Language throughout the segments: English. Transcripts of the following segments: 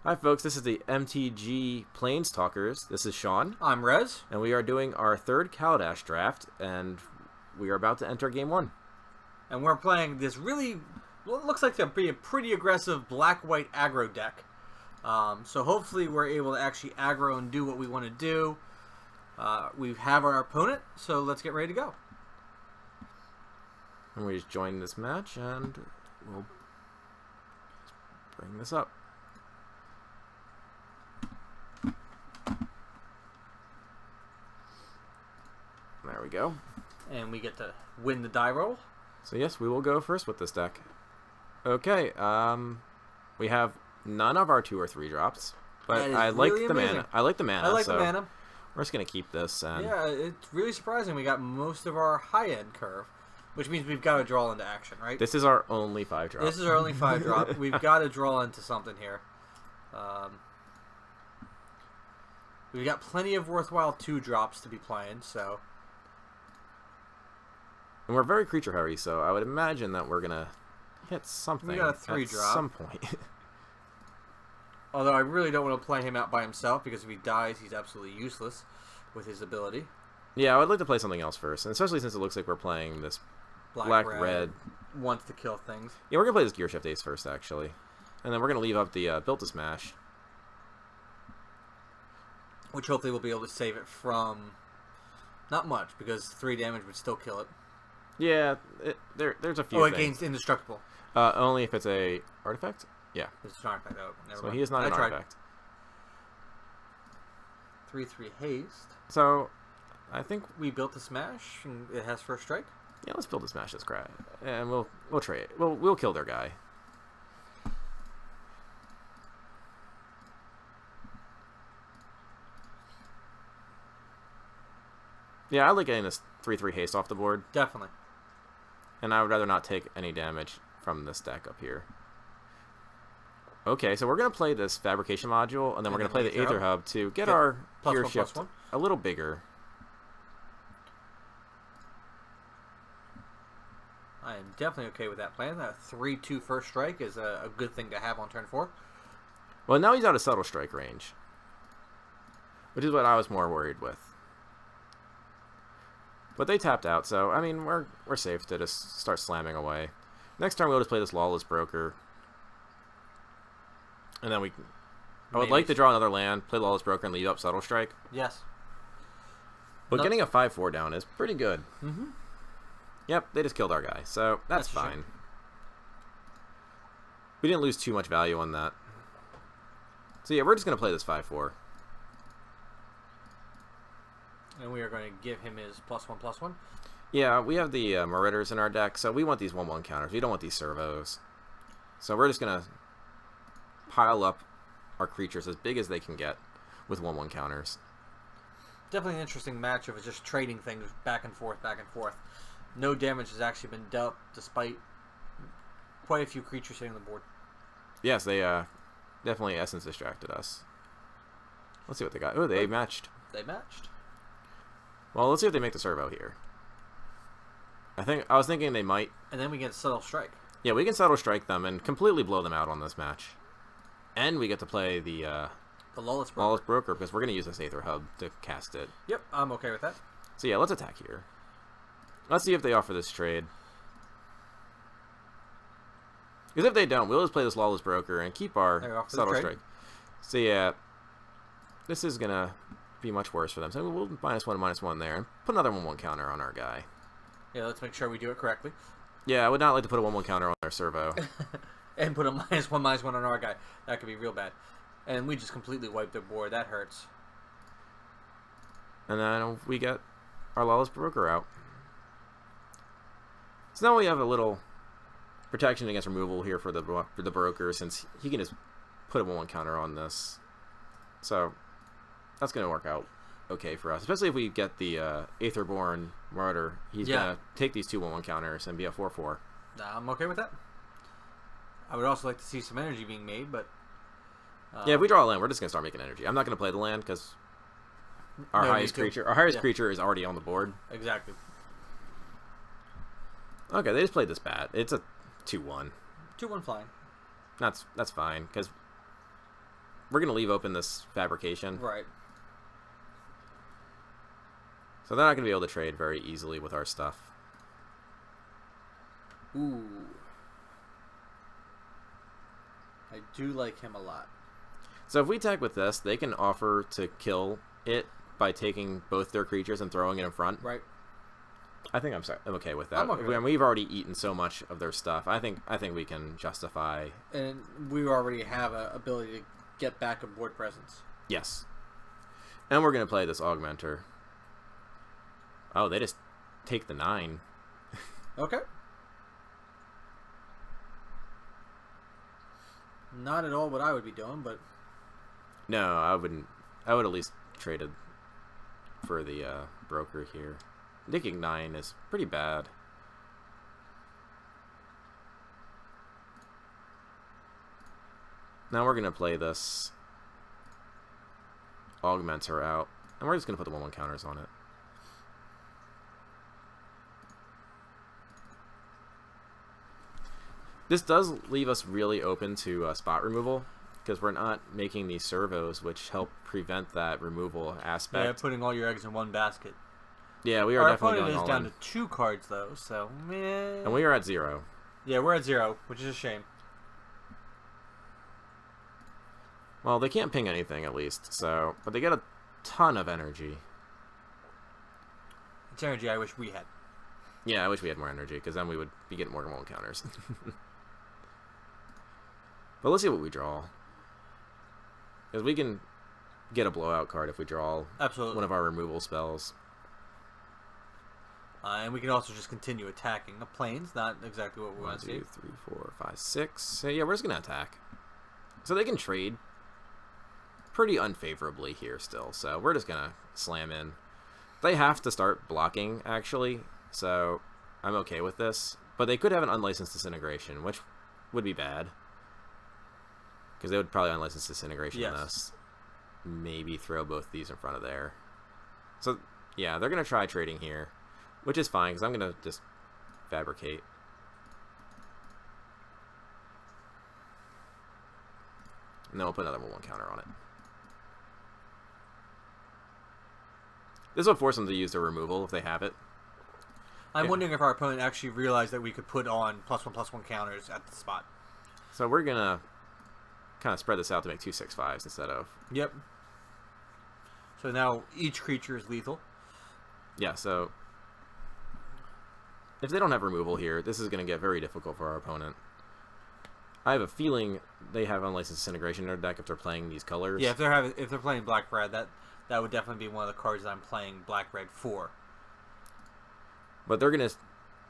Hi folks, this is the MTG PlanesTalkers. This is Sean. I'm Rez. And we are doing our third Kaladesh draft, and we are about to enter game 1. And we're playing this really, what looks like to be a pretty aggressive black-white aggro deck. So hopefully we're able to actually aggro and do what we want to do. We have our opponent, so let's get ready to go. And we just join this match, and we'll bring this up. There we go. And we get to win the die roll. So yes, we will go first with this deck. Okay, we have none of our 2 or 3 drops, but I like really the amazing. mana. I like the mana. I like so the mana. We're just gonna keep this. And Yeah, it's really surprising. We got most of our high-end curve, which means we've got to draw into action, right? this is our only 5 drop. This is our only 5 drop. We've got to draw into something here. We've got plenty of worthwhile 2 drops to be playing, so... And we're very creature heavy, so I would imagine that we're gonna hit something We got a 3 at drop. some point. Although I really don't want to play him out by himself, because if he dies, he's absolutely useless with his ability. Yeah, I would like to play something else first, and especially since it looks like we're playing this black-red. Wants to kill things. Yeah, we're gonna play this Gear Shift Ace first, actually. And then we're gonna leave up the Built to Smash. Which hopefully we'll be able to save it from... Not much, because 3 damage would still kill it. Yeah, there's a few Oh, it things. gains indestructible. Only if it's a artifact? Yeah. It's an artifact. Oh, never So mind. he is not an artifact. 3/3 haste. So, I think... We built the smash, and it has first strike. Yeah, let's Build to Smash this crap. And we'll trade. We'll kill their guy. Yeah, I like getting this 3/3 haste off the board. Definitely. And I would rather not take any damage from this deck up here. Okay, so we're going to play this Fabrication module, and then we're going to play the Aether Hub to get our Gear Shift a little bigger. I am definitely okay with that plan. That 3/2 first strike is a good thing to have on turn 4. Well, now he's out of Subtle Strike range, which is what I was more worried with. But they tapped out, so, I mean, we're safe to just start slamming away. Next turn, we'll just play this Lawless Broker. And then I would like to draw another land, play Lawless Broker, and leave up Subtle Strike. Yes. But getting a 5/4 down is pretty good. Mm-hmm. Yep, they just killed our guy, so that's fine. We didn't lose too much value on that. So yeah, we're just going to play this 5/4. And we are going to give him his +1/+1. Yeah, we have the Marauders in our deck, so we want these 1/1 counters. We don't want these servos. So we're just going to pile up our creatures as big as they can get with 1/1 counters. Definitely an interesting matchup of just trading things back and forth, back and forth. No damage has actually been dealt, despite quite a few creatures hitting the board. Yes, they definitely Essence distracted us. Let's see what they got. Oh, they matched. They matched. Well, let's see if they make the servo here. I was thinking they might. And then we get Subtle Strike. Yeah, we can Subtle Strike them and completely blow them out on this match. And we get to play the Lawless Broker. Lawless Broker, because we're going to use this Aether Hub to cast it. Yep, I'm okay with that. So yeah, let's attack here. Let's see if they offer this trade. Because if they don't, we'll just play this Lawless Broker and keep our Subtle Strike. So yeah, this is going to be much worse for them. So we'll -1/-1 there and put another 1/1 counter on our guy. Yeah, let's make sure we do it correctly. Yeah, I would not like to put a 1/1 counter on their servo. And put a -1/-1 on our guy. That could be real bad. And we just completely wiped their board. That hurts. And then we get our Lawless Broker out. So now we have a little protection against removal here for the Broker, since he can just put a 1/1 counter on this. So that's going to work out okay for us, especially if we get the Aetherborn Martyr. He's going to take these 2 1/1 counters and be a 4/4. I'm okay with that. I would also like to see some energy being made, but... yeah, if we draw a land, we're just going to start making energy. I'm not going to play the land because our highest creature is already on the board. Exactly. Okay, they just played this bat. It's a 2/1. 2/1 flying. That's fine, because we're going to leave open this fabrication. Right. So they're not going to be able to trade very easily with our stuff. Ooh. I do like him a lot. So if we attack with this, they can offer to kill it by taking both their creatures and throwing it in front. Right. I think I'm okay with that. I'm okay. We've already eaten so much of their stuff. I think we can justify. And we already have an ability to get back a board presence. Yes. And we're going to play this Augmenter. Oh, they just take the 9. Okay. Not at all what I would be doing, but... No, I wouldn't. I would at least traded for the broker here. Taking 9 is pretty bad. Now we're going to play this Augmenter out, and we're just going to put the 1/1 counters on it. This does leave us really open to spot removal, because we're not making these servos, which help prevent that removal aspect. Yeah, putting all your eggs in one basket. Yeah, we are Our definitely opponent going is all down in. to 2 cards, though, so... Meh. And we are at 0. Yeah, we're at 0, which is a shame. Well, they can't ping anything, at least, so... But they get a ton of energy. It's energy I wish we had. Yeah, I wish we had more energy, because then we would be getting more than 1 counters. But let's see what we draw. Because we can get a blowout card if we draw Absolutely. one of our removal spells. And we can also just continue attacking. The planes, not exactly what we want to see. 1, 2, 3, 4, 5, 6. So yeah, we're just going to attack. So they can trade pretty unfavorably here still. So we're just going to slam in. They have to start blocking, actually. So I'm okay with this. But they could have an unlicensed disintegration, which would be bad. Because they would probably unlicensed disintegration in this. Maybe throw both these in front of there. So yeah, they're going to try trading here. Which is fine, because I'm going to just fabricate. And then we'll put another 1/1 counter on it. This will force them to use their removal if they have it. I'm wondering if our opponent actually realized that we could put on +1/+1 counters at the spot. So we're going to kind of spread this out to make 2 6/5s instead of... Yep. So now each creature is lethal. Yeah, so... If they don't have removal here, this is going to get very difficult for our opponent. I have a feeling they have unlicensed disintegration in their deck if they're playing these colors. Yeah, if they're playing black red, that would definitely be one of the cards that I'm playing black red for. But they're going to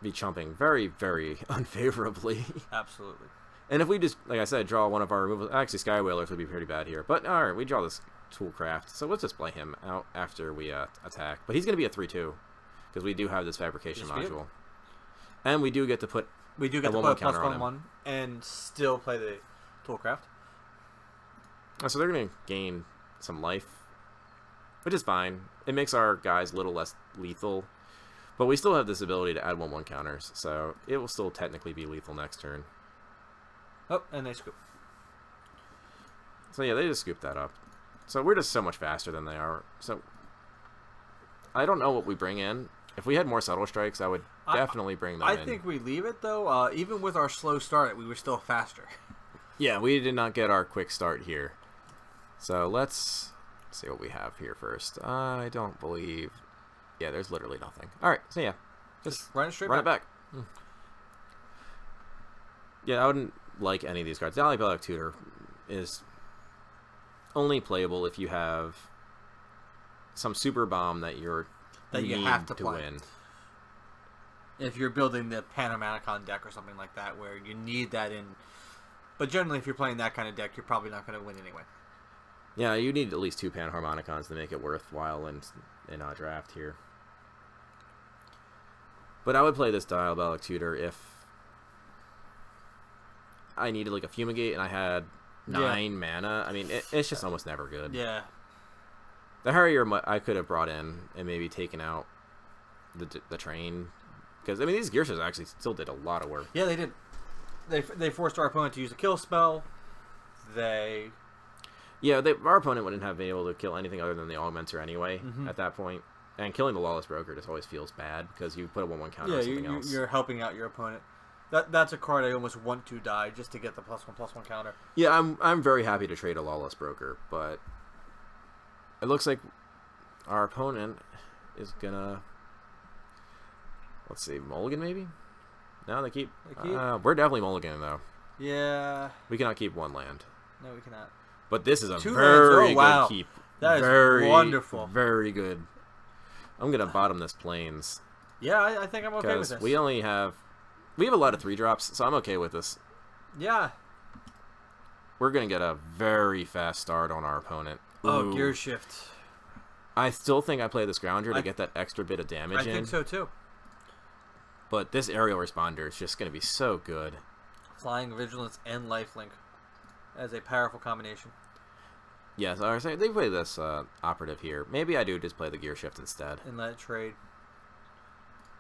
be chumping very, very unfavorably. Absolutely. And if we just, like I said, draw one of our removals... Actually, Sky Whalers would be pretty bad here. But, alright, we draw this Toolcraft. So let's just play him out after we attack. But he's going to be a 3/2. Because we do have this fabrication module. And we do get to put... We do get to put a +1/+1 and still play the Toolcraft. So they're going to gain some life. Which is fine. It makes our guys a little less lethal. But we still have this ability to add 1/1 counters. So it will still technically be lethal next turn. Oh, and they scoop. So yeah, they just scoop that up. So we're just so much faster than they are. So I don't know what we bring in. If we had more subtle strikes, I would definitely bring them in. I think we leave it, though. Even with our slow start, we were still faster. Yeah, we did not get our quick start here. So let's see what we have here first. I don't believe... Yeah, there's literally nothing. Alright, so yeah. Just run it straight run back. It back. Yeah, I wouldn't like any of these cards. The Alley Tutor is only playable if you have some super bomb that you have to play. Win. If you're building the Panamaticon deck or something like that, where you need that in. But generally, if you're playing that kind of deck, you're probably not going to win anyway. Yeah, you need at least 2 Panharmonicons to make it worthwhile in our draft here. But I would play this Diabolic Tutor if I needed like a Fumigate and I had 9 mana. I mean, it's just almost never good. Yeah. The Harrier I could have brought in and maybe taken out the train. Because, I mean, these Gearshas actually still did a lot of work. Yeah, they did. They forced our opponent to use a kill spell. They Yeah, our opponent wouldn't have been able to kill anything other than the Augmenter anyway at that point. And killing the Lawless Broker just always feels bad because you put a 1/1 counter on something else. You're helping out your opponent. That's a card I almost want to die just to get the +1/+1 counter. Yeah, I'm very happy to trade a Lawless Broker, but it looks like our opponent is gonna, let's see, mulligan maybe? No, they keep. We're definitely mulliganing though. Yeah. We cannot keep 1 land. No, we cannot. But this is a 2 very lands. good keep. That is very wonderful. Very good. I'm gonna bottom this Plains. Yeah, I think I'm okay with this. We have a lot of 3-drops, so I'm okay with this. Yeah. We're gonna get a very fast start on our opponent. Oh, gear shift. I still think I play the Scrounger to get that extra bit of damage in. I think so too. But this aerial responder is just gonna be so good. Flying, Vigilance, and Lifelink as a powerful combination. Yes, I was saying they play this operative here. Maybe I do just play the gear shift instead. And let it trade.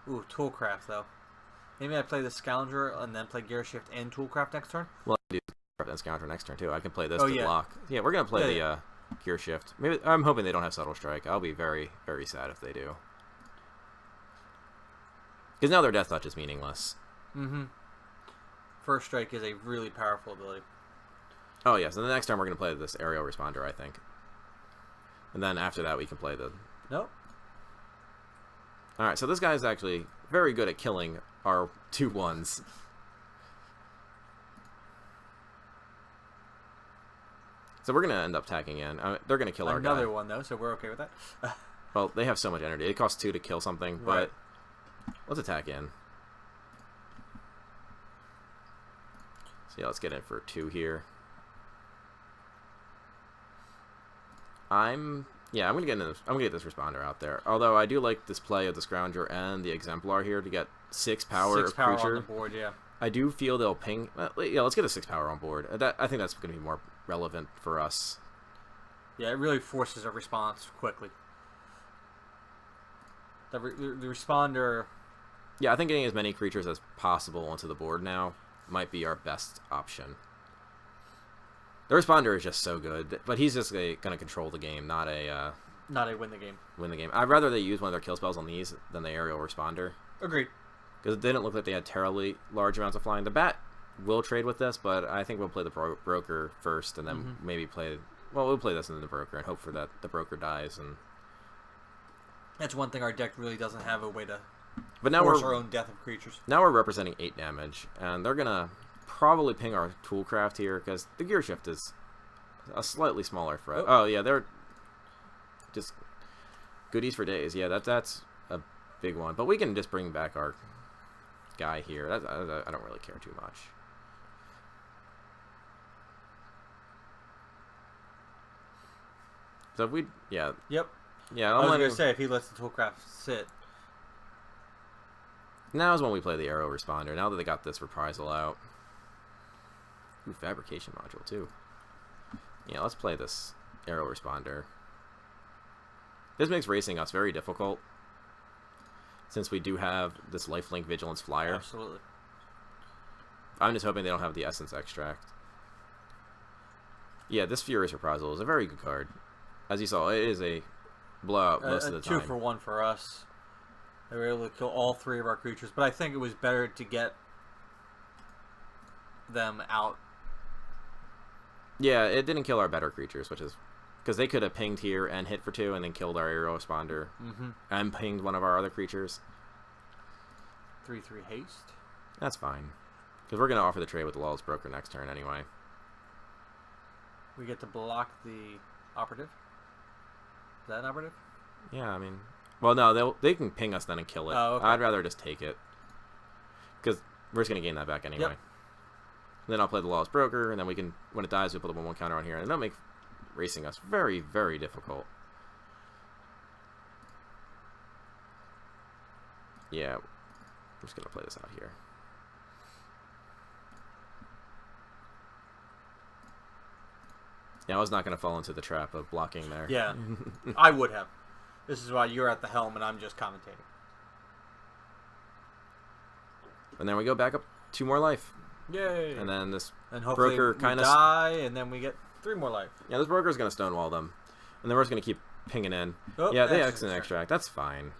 Ooh, Toolcraft though. Maybe I play the Scoundrel and then play gear shift and Toolcraft next turn. Well, I do and Scoundrel next turn too. I can play this to block. Yeah, we're gonna play the gear shift. Maybe I'm hoping they don't have Subtle Strike. I'll be very, very sad if they do. Because now their Death Touch is meaningless. First Strike is a really powerful ability. Oh, yes. And the next time we're going to play this aerial responder, I think. And then after that, we can play the... Nope. Alright, so this guy is actually very good at killing our 2/1s. So we're going to end up tagging in. They're going to kill our guy. Another one, though, so we're okay with that. Well, they have so much energy. It costs 2 to kill something, but let's attack in. So yeah, let's get in for 2 here. I'm gonna get this responder out there. Although I do like this play of the Scrounger and the Exemplar here to get 6 power. 6 power creature. on the board, yeah. I do feel they'll ping. Yeah, let's get a 6 power on board. I think that's gonna be more relevant for us. Yeah, it really forces a response quickly. The responder. Yeah, I think getting as many creatures as possible onto the board now might be our best option. The responder is just so good, but he's just going to control the game, not a win the game. Win the game. I'd rather they use one of their kill spells on these than the aerial responder. Agreed. Because it didn't look like they had terribly large amounts of flying. The bat will trade with this, but I think we'll play the broker first, and then maybe play. Well, we'll play this in the broker and hope for that the broker dies. And that's one thing our deck really doesn't have a way to. But now force our own death of creatures. Now we're representing 8 damage, and they're gonna probably ping our Toolcraft here because the gear shift is a slightly smaller threat. Oh yeah, they're just goodies for days. Yeah, that's a big one. But we can just bring back our guy here. I don't really care too much. So if we, yeah. Yep. Yeah, I was going to say, if he lets the Toolcraft sit. Now is when we play the Arrow Responder, now that they got this Reprisal out. Ooh, Fabrication Module, too. Yeah, let's play this Arrow Responder. This makes racing us very difficult, since we do have this Lifelink Vigilance Flyer. Absolutely. I'm just hoping they don't have the Essence Extract. Yeah, this Furious Reprisal is a very good card. As you saw, it is a blowout most of the time. 2-for-1 for us. They were able to kill all 3 of our creatures, but I think it was better to get them out. Yeah, it didn't kill our better creatures, which is because they could have pinged here and hit for 2 and then killed our aerial responder and pinged one of our other creatures. 3/3 haste. That's fine, because we're going to offer the trade with the Lawless Broker next turn anyway. We get to block the operative. Is that an operative? Yeah, I mean, well, no, they can ping us then and kill it. Oh, okay. I'd rather just take it, because we're just going to gain that back anyway. Yep. Then I'll play the Lawless Broker, and then we can, when it dies, we put a 1/1 counter on here, and that'll make racing us very, very difficult. Yeah, I'm just going to play this out here. Yeah, I was not going to fall into the trap of blocking there. Yeah, I would have. This is why you're at the helm and I'm just commentating. And then we go back up 2 more life. Yay! And then this and hopefully broker we kind of die, and then we get 3 more life. Yeah, this broker's going to stonewall them. And then we're just going to keep pinging in. Oh, yeah, they X and extract. That's fine.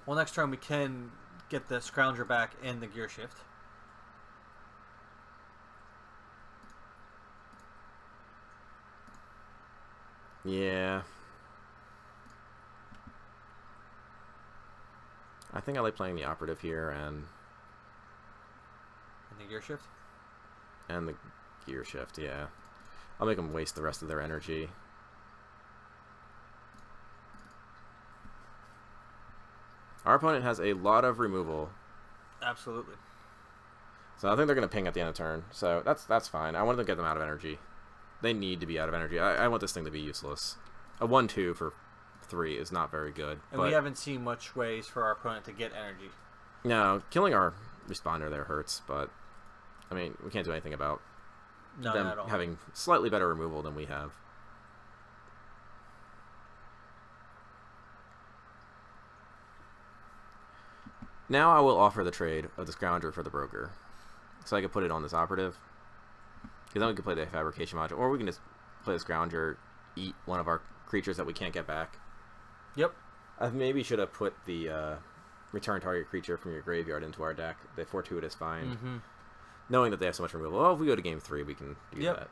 Well, next turn we can get the Scrounger back and the gear shift. Yeah. I think I like playing the operative here and the gear shift? And the gear shift, yeah. I'll make them waste the rest of their energy. Our opponent has a lot of removal. Absolutely. So I think they're going to ping at the end of turn. So that's fine. I want to get them out of energy. They need to be out of energy. I want this thing to be useless. A 1-2 for 3 is not very good. And we haven't seen much ways for our opponent to get energy. No, killing our responder there hurts, but I mean, we can't do anything about them having slightly better removal than we have. Now I will offer the trade of the Scrounger for the broker. So I could put it on this operative. Because then we could play the fabrication module. Or we can just play the Scrounger, eat one of our creatures that we can't get back. Yep. I maybe should have put the return target creature from your graveyard into our deck. The fortuitous find. Mm-hmm. Knowing that they have so much removal. Well, if we go to game 3, we can do that. Of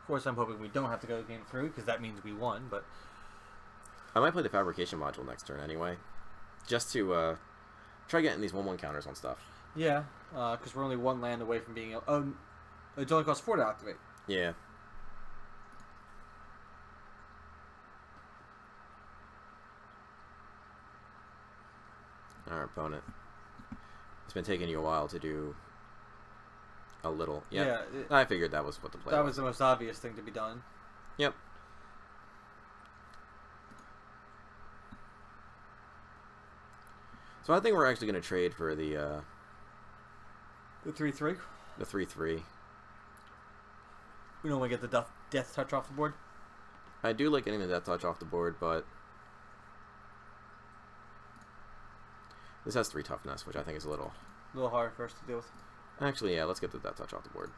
course, I'm hoping we don't have to go to game 3, because that means we won, but... I might play the fabrication module next turn anyway. Just to try getting these 1/1 counters on stuff. Yeah, because we're only 1 land away from being... it only costs 4 to activate. Yeah. Our opponent. It's been taking you a while to do a little. Yeah, I figured that was what the play was. That was the most obvious thing to be done. Yep. So I think we're actually going to trade for the 3/3. The 3/3. We don't want to get the death touch off the board. I do like getting the death touch off the board, but this has 3 toughness, which I think is a little hard for us to deal with. Actually, yeah, let's get the death touch off the board.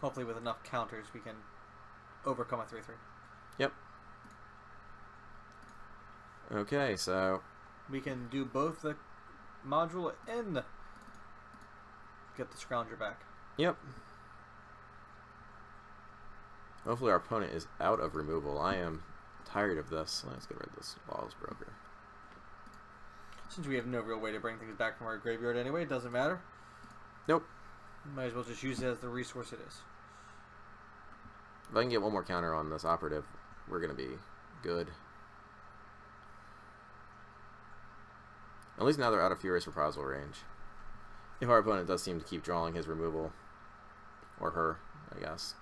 Hopefully, with enough counters, we can overcome a 3/3. Yep. Okay, so we can do both the module and get the Scrounger back. Yep. Hopefully our opponent is out of removal. I am tired of this. Let's get rid of this Lawless Broker. Since we have no real way to bring things back from our graveyard anyway, it doesn't matter. Nope. Might as well just use it as the resource it is. If I can get 1 more counter on this operative, we're going to be good. At least now they're out of Furious Reprisal range. If our opponent does seem to keep drawing his removal. Or her, I guess.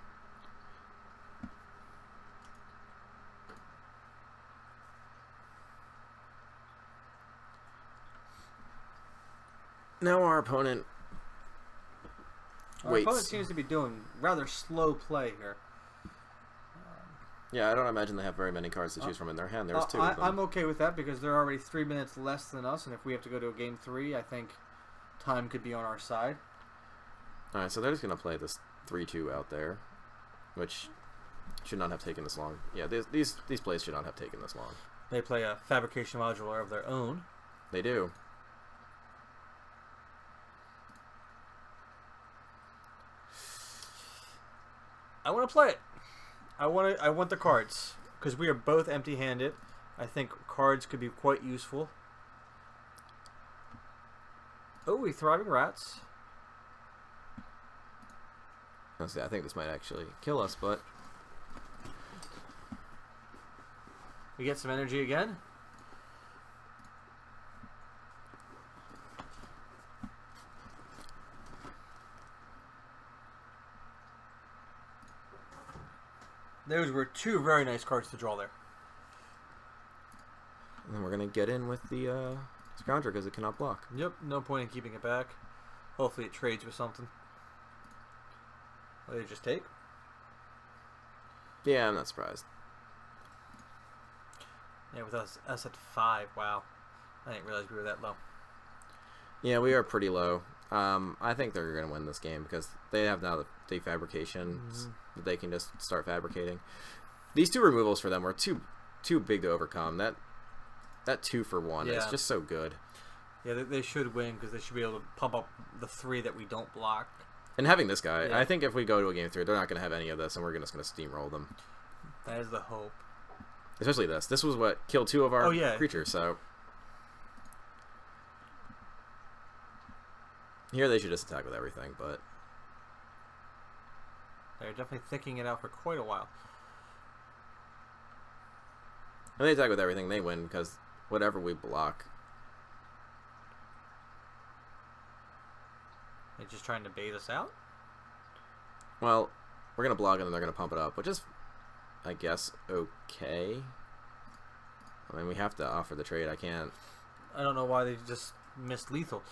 Now our opponent waits. Our opponent seems to be doing rather slow play here. Yeah, I don't imagine they have very many cards to choose from in their hand. There's 2 of them. I'm okay with that because they're already 3 minutes less than us, and if we have to go to a game 3, I think time could be on our side. Alright, so they're just going to play this 3/2 out there, which should not have taken this long. Yeah, these plays should not have taken this long. They play a fabrication module of their own. They do. I want to play it. I want the cards because we are both empty-handed. I think cards could be quite useful. Oh, we Thriving Rats. Honestly, I think this might actually kill us, but we get some energy again. Those were 2 very nice cards to draw there. And then we're going to get in with the Scrounger because it cannot block. Yep, no point in keeping it back. Hopefully it trades with something. Will they just take? Yeah, I'm not surprised. Yeah, with us at 5, wow. I didn't realize we were that low. Yeah, we are pretty low. I think they're going to win this game because they have now the defabrications that they can just start fabricating. These 2 removals for them are too big to overcome. That 2-for-1 is just so good. Yeah, they should win because they should be able to pump up the 3 that we don't block. And having this guy, I think if we go to a game 3, they're not going to have any of this, and we're just going to steamroll them. That is the hope. Especially this. This was what killed 2 of our creatures, so... Here they should just attack with everything, but... They're definitely thinking it out for quite a while. When they attack with everything, they win, because whatever we block... They're just trying to bait us out? Well, we're going to block and then they're going to pump it up, which is, I guess, okay. I mean, we have to offer the trade. I can't... I don't know why they just missed lethal.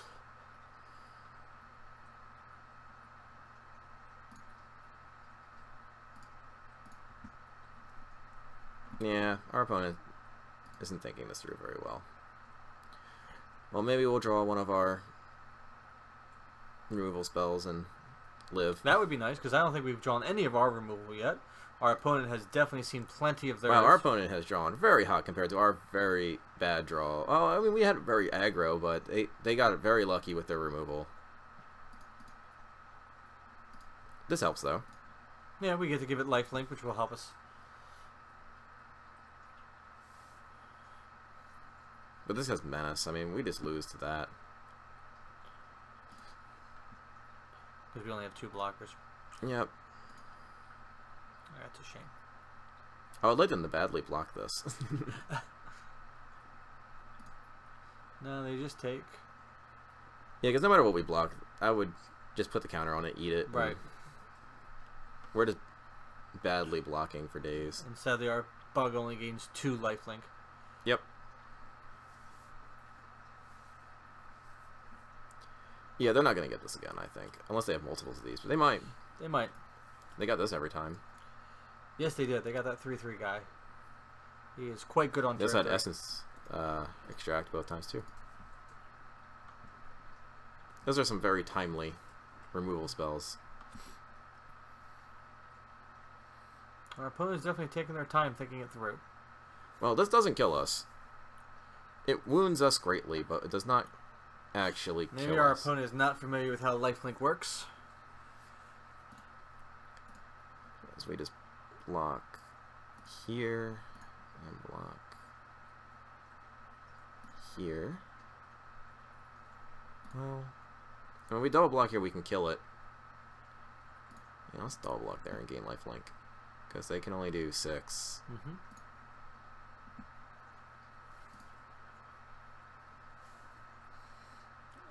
Yeah, our opponent isn't thinking this through very well. Well, maybe we'll draw one of our removal spells and live. That would be nice, because I don't think we've drawn any of our removal yet. Our opponent has definitely seen plenty of theirs. Wow, our opponent has drawn very hot compared to our very bad draw. Oh, I mean, we had very aggro, but they got very lucky with their removal. This helps, though. Yeah, we get to give it lifelink, which will help us. But this has menace. I mean, we just lose to that. Because we only have 2 blockers. Yep. That's a shame. I would like them to badly block this. No, they just take. Yeah, because no matter what we block, I would just put the counter on it, eat it. Right. We're just badly blocking for days. And sadly, our bug only gains 2 lifelink. Yep. Yeah, they're not going to get this again, I think. Unless they have multiples of these. But they might. They might. They got this every time. Yes, they did. They got that 3/3 guy. He is quite good on turn. This had Essence extract both times, too. Those are some very timely removal spells. Our opponent's definitely taking their time thinking it through. Well, this doesn't kill us. It wounds us greatly, but it does not actually kill us. Maybe our opponent is not familiar with how lifelink works. As we just block here and block here. Well, when we double block here, we can kill it. Yeah, let's double block there and gain lifelink. Because they can only do 6. Mm-hmm.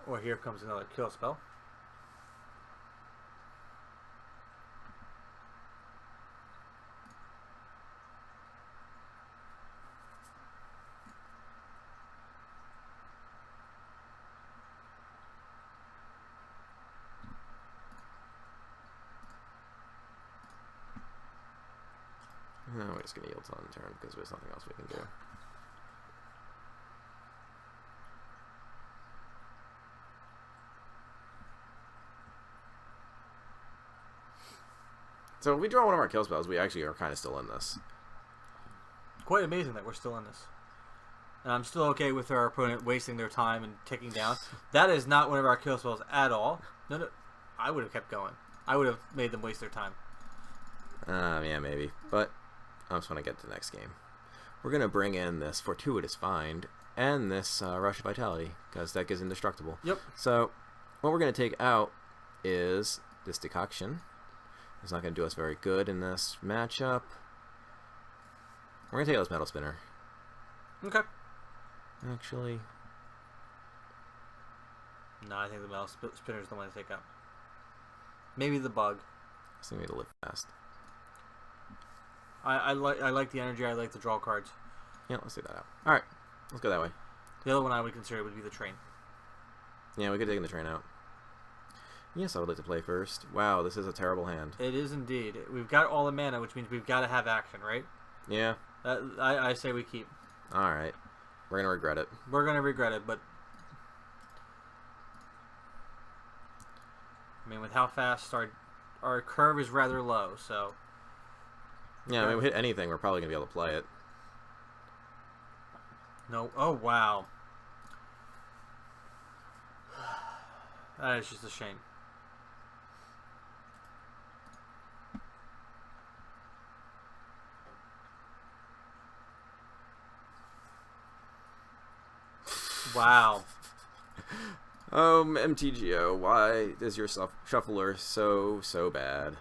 Or here comes another kill spell. No, we're just going to yield on turn because there's nothing else we can do. So if we draw one of our kill spells, we actually are kind of still in this. Quite amazing that we're still in this. And I'm still okay with our opponent wasting their time and ticking down. That is not one of our kill spells at all. No, I would have kept going. I would have made them waste their time. Yeah, maybe. But I just want to get to the next game. We're going to bring in this Fortuitous Find and this Rush of Vitality, because that is indestructible. Yep. So what we're going to take out is this Decoction. It's not going to do us very good in this matchup. We're going to take out this Metal Spinner. Okay. Actually. No, I think the Metal Spinner is the one to take out. Maybe the bug. I think we need to live fast. I like the energy. I like the draw cards. Yeah, let's take that out. All right, let's go that way. The other one I would consider would be the train. Yeah, we could take the train out. Yes, I would like to play first. Wow, this is a terrible hand. It is indeed. We've got all the mana, which means we've got to have action, right? Yeah. I say we keep. All right. We're going to regret it. We're going to regret it, but mean, with how fast our curve is rather low, so... Yeah, I mean, we hit anything, we're probably going to be able to play it. No. Oh, wow. That is just a shame. Wow. MTGO, why is your shuffler so bad?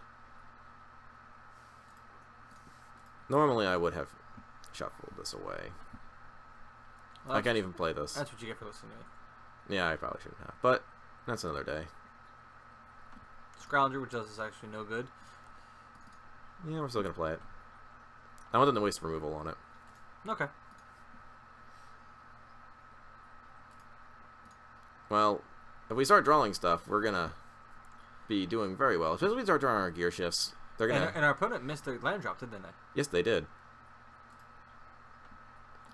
Normally I would have shuffled this away. Well, I can't even play this. That's what you get for listening to me. Yeah, I probably shouldn't have. But that's another day. Scrounger, which does is actually no good. Yeah, we're still going to play it. I want them to waste removal on it. Okay. Well, if we start drawing stuff, we're going to be doing very well. Especially if we start drawing our gear shifts. They're gonna... And our opponent missed their land drop, didn't they? Yes, they did.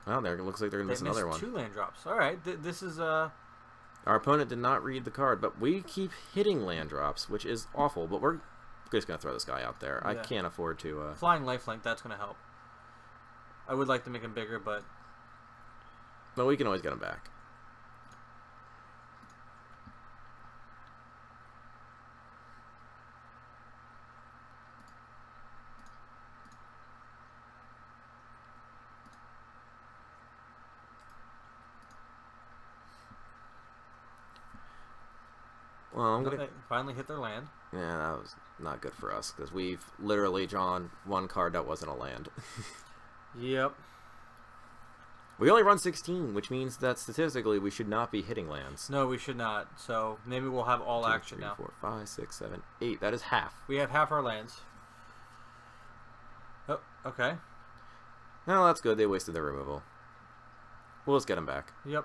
Well, there looks like they're going to miss another one. 2 land drops. All right, this is... Our opponent did not read the card, but we keep hitting land drops, which is awful, but we're just going to throw this guy out there. Yeah. I can't afford to... Flying lifelink, that's going to help. I would like to make him bigger, but... But we can always get him back. Well, They finally hit their land. Yeah, that was not good for us, because we've literally drawn one card that wasn't a land. Yep. We only run 16, which means that statistically we should not be hitting lands. No, we should not. So maybe we'll have all 2, action 3, now. 4, 5, 6, 7, 8. That is half. We have half our lands. Oh, okay. No, that's good. They wasted their removal. We'll just get them back. Yep.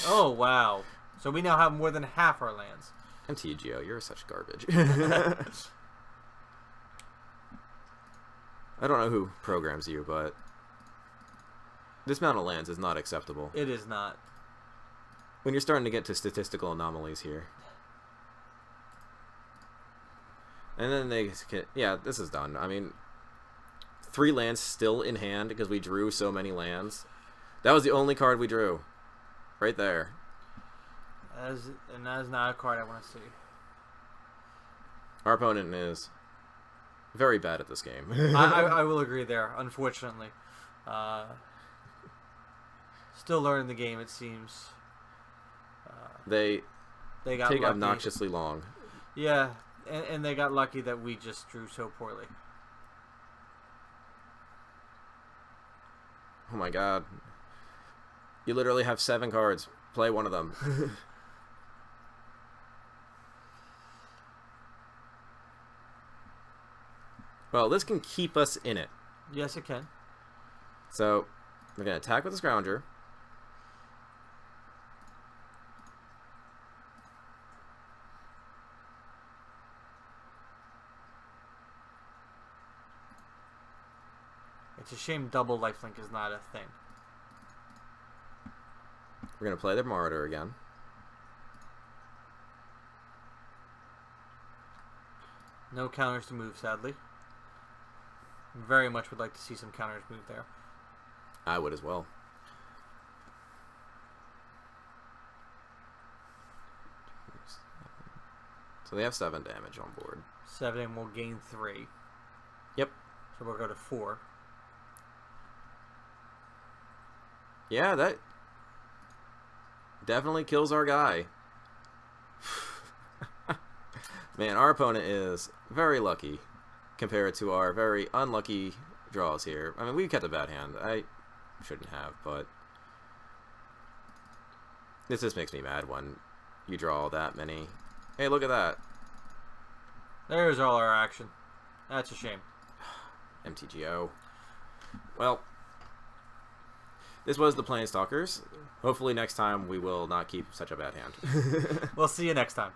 Oh, wow. So we now have more than half our lands. MTGO, you're such garbage. I don't know who programs you, but this amount of lands is not acceptable. It is not. When you're starting to get to statistical anomalies here. And then they can, yeah, this is done. I mean, 3 lands still in hand because we drew so many lands. That was the only card we drew. Right there. And that is not a card I want to see. Our opponent is very bad at this game. I will agree there, unfortunately. Still learning the game, it seems. They got take lucky. obnoxiously long. Yeah, and they got lucky that we just drew so poorly. Oh my god. You literally have 7 cards. Play one of them. Well, this can keep us in it. Yes, it can. So, we're going to attack with the Scrounger. It's a shame double lifelink is not a thing. We're going to play the Marauder again. No counters to move, sadly. Very much would like to see some counters move there. I would as well. So they have 7 damage on board. 7 will gain 3. Yep. So we'll go to 4. Yeah, that definitely kills our guy. Man, our opponent is very lucky compared to our very unlucky draws here. I mean, we kept a bad hand. I shouldn't have, but this just makes me mad when you draw that many. Hey, look at that. There's all our action. That's a shame. MTGO. Well, this was the PlanesTalkers. Hopefully next time we will not keep such a bad hand. We'll see you next time.